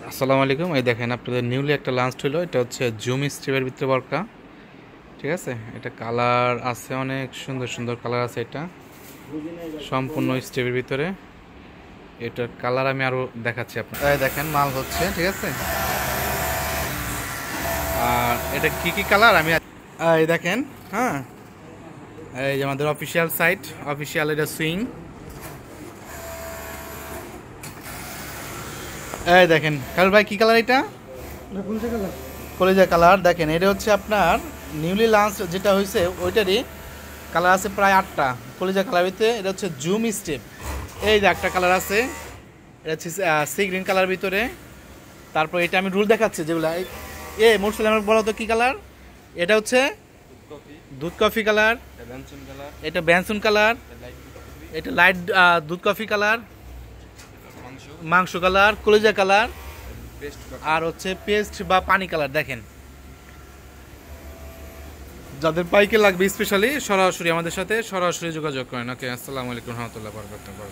আসসালামু আলাইকুম। এই দেখেন আপনাদের নিউলি একটা লাঞ্চ হলো, এটা হচ্ছে জুম স্ট্রিপের ভিতরে বরকা। ঠিক আছে, এটা কালার আছে, অনেক সুন্দর সুন্দর কালার আছে। এটা সম্পূর্ণ স্ট্রিপের ভিতরে, এটার কালার আমি আরো দেখাচ্ছি আপনার। এই দেখেন মাল হচ্ছে, ঠিক আছে। আর এটা কি কি কালার আমি এই দেখেন, হ্যাঁ, এই যে আমাদের অফিসিয়াল সাইট, অফিসিয়াল এটা সুইং। এই দেখেন কালু ভাই, কি কালার এটা? কলিজা কালার। দেখেন এটা হচ্ছে আপনার নিউলি লঞ্চ যেটা হয়েছে ওইটারই কালার আছে প্রায় 8টা কলিজা কালার ভিতরে। এটা হচ্ছে জুম স্টেপ। এই যে একটা কালার আছে, এটা হচ্ছে সি গ্রিন কালার ভিতরে। তারপর এটা আমি রুল দেখাচ্ছি যেগুলো। মোরসুল আমার বলো তো কি কালার? এটা হচ্ছে দুধ কফি কালার, এটা ব্যানসুন কালার, এটা লাইট দুধ কফি কালার, মাংস কালার, কলিজা কালার, আর হচ্ছে পেস্ট বা পানি কালার। দেখেন যাদের পাইকে লাগবে স্পেশালি সরাসরি আমাদের সাথে সরাসরি যোগাযোগ করেন। ওকে, আসসালামু আলাইকুম রহমতুল্লাহ বরকাতুহু।